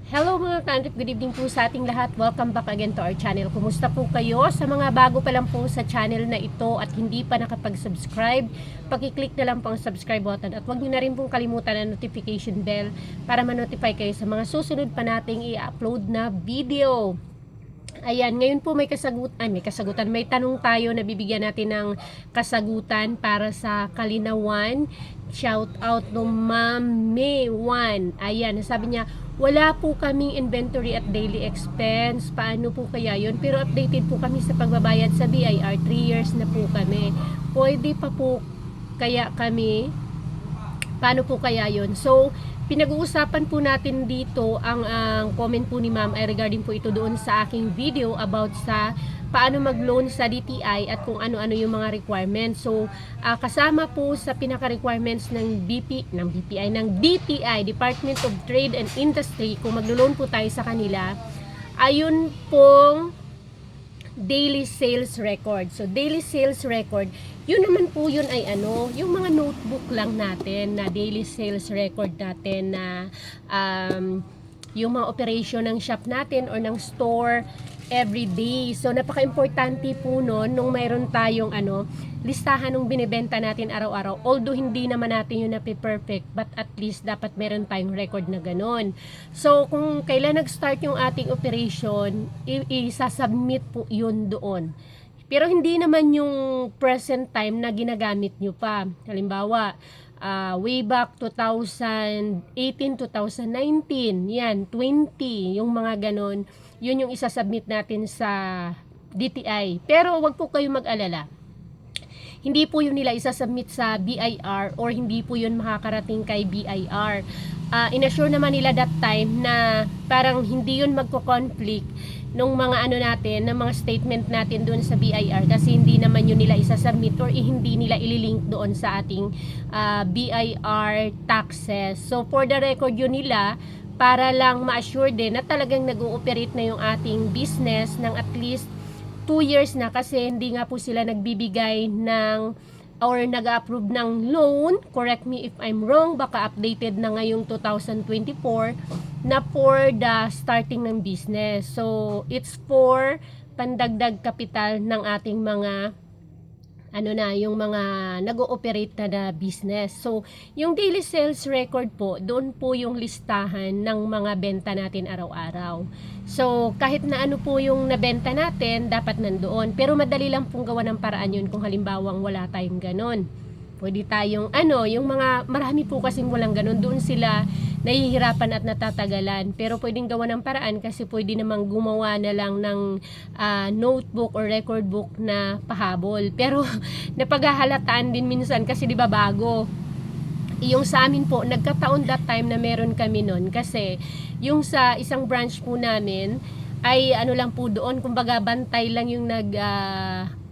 Hello mga ka-Andrip, good evening po sa ating lahat. Welcome back again to our channel. Kumusta po kayo? Sa mga bago pa lang po sa channel na ito at hindi pa nakapag-subscribe, pakiclick na lang po ang subscribe button at huwag niyo na rin pong kalimutan ang notification bell para ma-notify kayo sa mga susunod pa nating i-upload na video. Ayan, ngayon po may kasagutan. May tanong tayo na bibigyan natin ng kasagutan para sa kalinawan. Shout out no Ma'am May 1. Ayan, sabi niya, wala po kaming inventory at daily expense. Paano po kaya yun? Pero updated po kami sa pagbabayad sa BIR. 3 years na po kami. Pwede pa po kaya kami? Paano po kaya yun? So, pinag-uusapan po natin dito ang comment po ni ma'am ay regarding po ito doon sa aking video about sa paano mag-loan sa DTI at kung ano-ano yung mga requirements. So, kasama po sa pinaka-requirements ng DTI, Department of Trade and Industry, kung mag-loan po tayo sa kanila, ayun pong daily sales record. So, daily sales record, yun naman po yun ay yung mga notebook lang natin na daily sales record natin na yung mga operation ng shop natin or ng store every day. So, napaka-importante po nun nung mayroon tayong listahan ng binibenta natin araw-araw. Although hindi naman natin yun na-perfect, but at least dapat meron tayong record na ganon. So, kung kailan nag-start yung ating operation, isasubmit po yun doon. Pero hindi naman yung present time na ginagamit nyo pa. Halimbawa, way back 2018, 2019, yan, 20, yung mga ganon, yun yung isasubmit natin sa DTI. Pero wag po kayo mag-alala. Hindi po yun nila isasubmit sa BIR or hindi po yun makakarating kay BIR. Inassure naman nila that time na parang hindi yun magko-conflict nung mga natin, ng mga statement natin doon sa BIR kasi hindi naman yun nila isasubmit or hindi nila ililink doon sa ating BIR taxes. So for the record yun nila, para lang ma-assure din na talagang nag-ooperate na yung ating business ng at least 2 years na kasi hindi nga po sila nagbibigay ng or nag-approve ng loan, correct me if I'm wrong, baka updated na ngayong 2024 na for the starting ng business. So, it's for pandagdag kapital ng ating mga yung mga nag-ooperate na business. So, yung daily sales record po, doon po yung listahan ng mga benta natin araw-araw. So, kahit na ano po yung nabenta natin, dapat nandoon. Pero madali lang pong gawa ng paraan yun kung halimbawang wala tayong ganon. Pwede tayong yung mga marami po kasing walang ganon, doon sila nahihirapan at natatagalan. Pero pwedeng gawa ng paraan kasi pwede namang gumawa na lang ng notebook or record book na pahabol. Pero napaghahalataan din minsan kasi di ba bago. Yung sa amin po, nagkataon that time na meron kami nun kasi yung sa isang branch po namin ay lang po doon, kumbaga bantay lang yung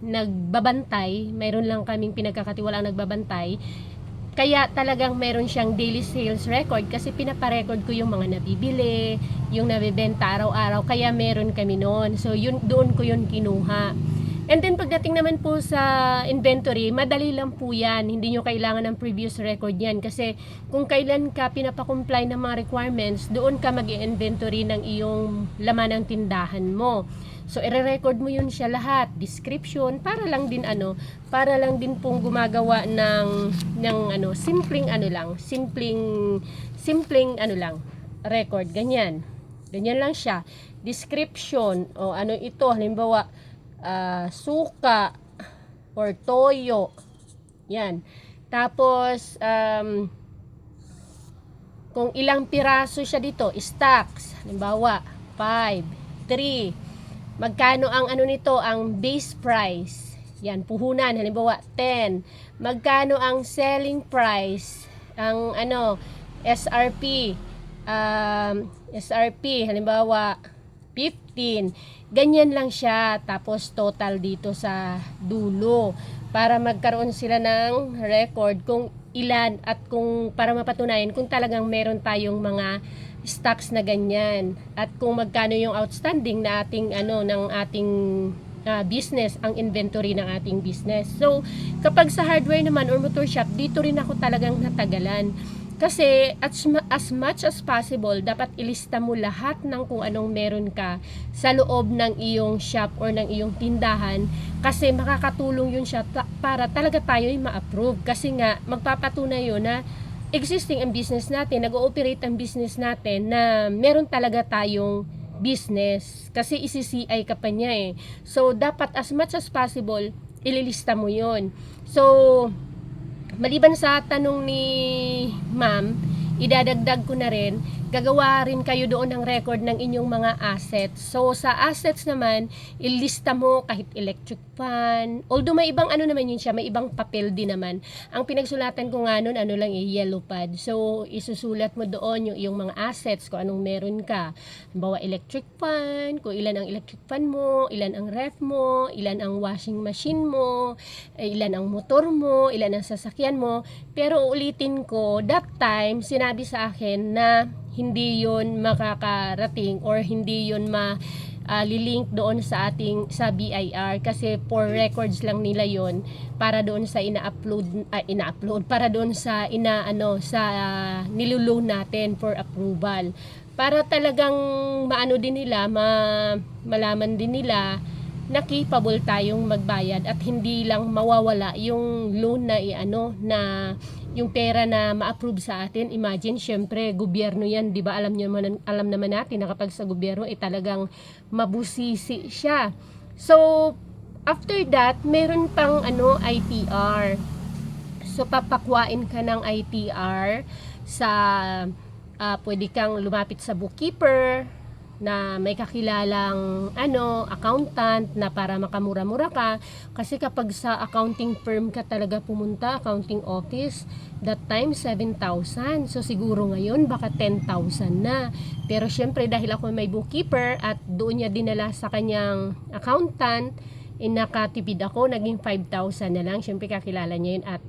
nagbabantay, mayroon lang kaming pinagkakatiwalaang nagbabantay, kaya talagang meron siyang daily sales record kasi pinaparecord ko yung mga nabibili, yung nabibenta araw-araw, kaya meron kami noon. So yun, doon ko yun kinuha. And then pagdating naman po sa inventory, madali lang po yan. Hindi nyo kailangan ng previous record yan. Kasi kung kailan ka pinapakomply ng mga requirements, doon ka mag-inventory ng iyong laman ng tindahan mo. So i-record mo yun siya lahat. Description, para lang din pong gumagawa ng simpleng record. Ganyan lang siya. Description, o ito, halimbawa, suka or toyo, yan. Tapos kung ilang piraso siya dito, stocks, halimbawa 5, 3, magkano ang nito, ang base price, yan, puhunan, halimbawa 10, magkano ang selling price, ang SRP, halimbawa 15, ganyan lang siya. Tapos total dito sa dulo para magkaroon sila ng record kung ilan at kung para mapatunayan kung talagang meron tayong mga stocks na ganyan at kung magkano yung outstanding na ating ng ating business, ang inventory ng ating business. So kapag sa hardware naman or motor shop, dito rin ako talagang natagalan. Kasi as much as possible, dapat ilista mo lahat ng kung anong meron ka sa loob ng iyong shop or ng iyong tindahan, kasi makakatulong yun siya para talaga tayo ay ma-approve. Kasi nga, magpapatunay yun na existing ang business natin, nag-ooperate ang business natin, na meron talaga tayong business. Kasi isi-CI ka pa niya eh. So, dapat as much as possible, ililista mo yun. So, maliban sa tanong ni ma'am, idadagdag ko na rin, gagawa rin kayo doon ng record ng inyong mga assets. So, sa assets naman, ilista mo kahit electric fan. Although may ibang ano naman yun siya, may ibang papel din naman. Ang pinagsulatan ko nga nun, ano lang yellow pad. So, isusulat mo doon yung iyong mga assets, kung anong meron ka. Halimbawa, electric fan, kung ilan ang electric fan mo, ilan ang ref mo, ilan ang washing machine mo, ilan ang motor mo, ilan ang sasakyan mo. Pero ulitin ko, that time, sinabi sa akin na hindi yon makakarating or hindi yon lilink doon sa BIR, kasi for records lang nila yon, para doon sa ina-upload para doon sa niluluon natin for approval, para talagang maano din nila, malaman din nila na capable tayong magbayad at hindi lang mawawala yung loan na yung pera na ma-approve sa atin. Imagine, syempre, gobyerno yan, di ba? Alam naman natin na kapag sa gobyerno, talagang mabusisi siya. So, after that, meron pang ITR. So, papakwain ka ng ITR sa, pwede kang lumapit sa bookkeeper, na may kakilalang accountant na para makamura-mura ka. Kasi kapag sa accounting firm ka talaga pumunta, accounting office, that time 7,000. So siguro ngayon baka 10,000 na. Pero syempre dahil ako may bookkeeper at doon niya dinala sa kanyang accountant, nakatipid ako, naging 5,000 na lang. Syempre kakilala niya yun at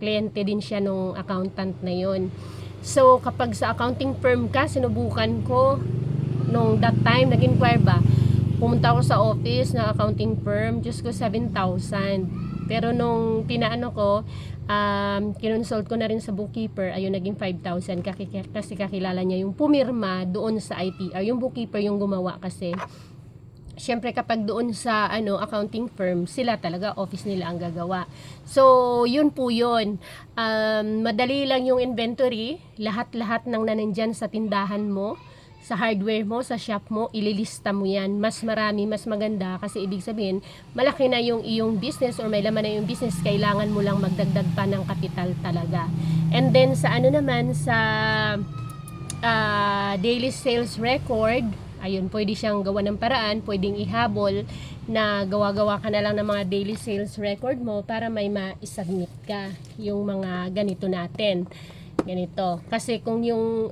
kliyente din siya nung accountant na yun. So kapag sa accounting firm ka, sinubukan ko nung that time, nag-inquire ba, pumunta ako sa office ng accounting firm, just ko 7,000. Pero nung pinaano ko, kinonsult ko na rin sa bookkeeper, ayun, naging 5,000 kasi kakilala niya yung pumirma doon sa ITR. Yung bookkeeper yung gumawa kasi. Siyempre kapag doon sa accounting firm, sila talaga, office nila ang gagawa. So, yun po yun. Madali lang yung inventory, lahat-lahat ng nanandyan sa tindahan mo, sa hardware mo, sa shop mo, ililista mo yan. Mas marami, mas maganda, kasi ibig sabihin, malaki na yung iyong business or may laman na yung business, kailangan mo lang magdagdag pa ng kapital talaga. And then sa naman, sa daily sales record, ayun, pwede siyang gawa ng paraan, pwedeng ihabol na gawa-gawa ka na lang ng mga daily sales record mo para may ma-submit ka yung mga ganito natin. Ganito. Kasi kung yung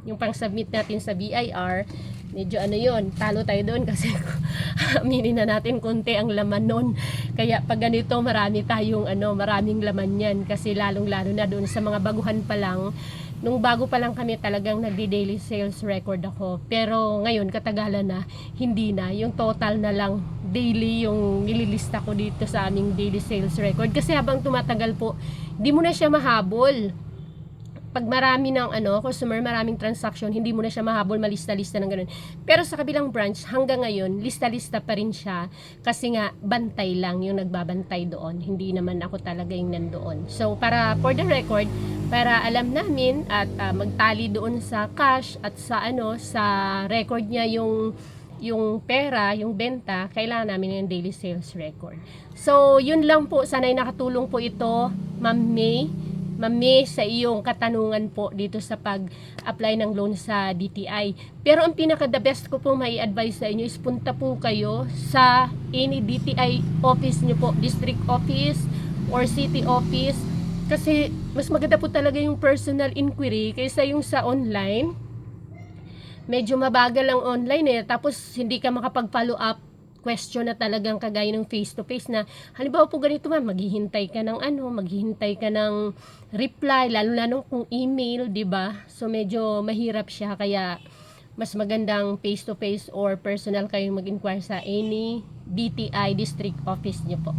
yung pang-submit natin sa BIR, medyo yun, talo tayo doon kasi aminin na natin konti ang laman nun. Kaya pag ganito, marami tayong maraming laman yan, kasi lalong-lalo na doon sa mga baguhan pa lang. Nung bago pa lang kami, talagang nagdi-daily sales record ako. Pero ngayon, katagalan na, hindi na. Yung total na lang daily yung nililista ko dito sa aming daily sales record. Kasi habang tumatagal po, di mo na siya mahabol. Pag marami ng customer, maraming transaction, hindi mo na siya mahabol, malista-lista ng ganun. Pero sa kabilang branch, hanggang ngayon, lista-lista pa rin siya. Kasi nga, bantay lang yung nagbabantay doon. Hindi naman ako talaga yung nandoon. So, for the record, para alam namin at magtali doon sa cash at sa sa record niya yung pera, yung benta, kailangan namin yung daily sales record. So, yun lang po. Sana'y nakatulong po ito, Ma'am May, sa iyong katanungan po dito sa pag-apply ng loan sa DTI. Pero ang pinaka-the best ko po may advice sa inyo is punta po kayo sa any DTI office nyo po, district office or city office. Kasi mas maganda po talaga yung personal inquiry kaysa yung sa online. Medyo mabagal ang online tapos hindi ka makapag-follow up question na talagang kagaya ng face-to-face na, halimbawa po ganito ma'am, maghihintay ka ng reply, lalo kung email, di ba? So medyo mahirap siya, kaya mas magandang face-to-face or personal kayong mag-inquire sa any DTI District Office nyo po.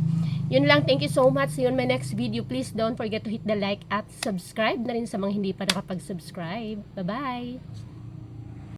Yun lang, thank you so much. See you on my next video. Please don't forget to hit the like at subscribe na rin sa mga hindi pa nakapag-subscribe. Bye-bye!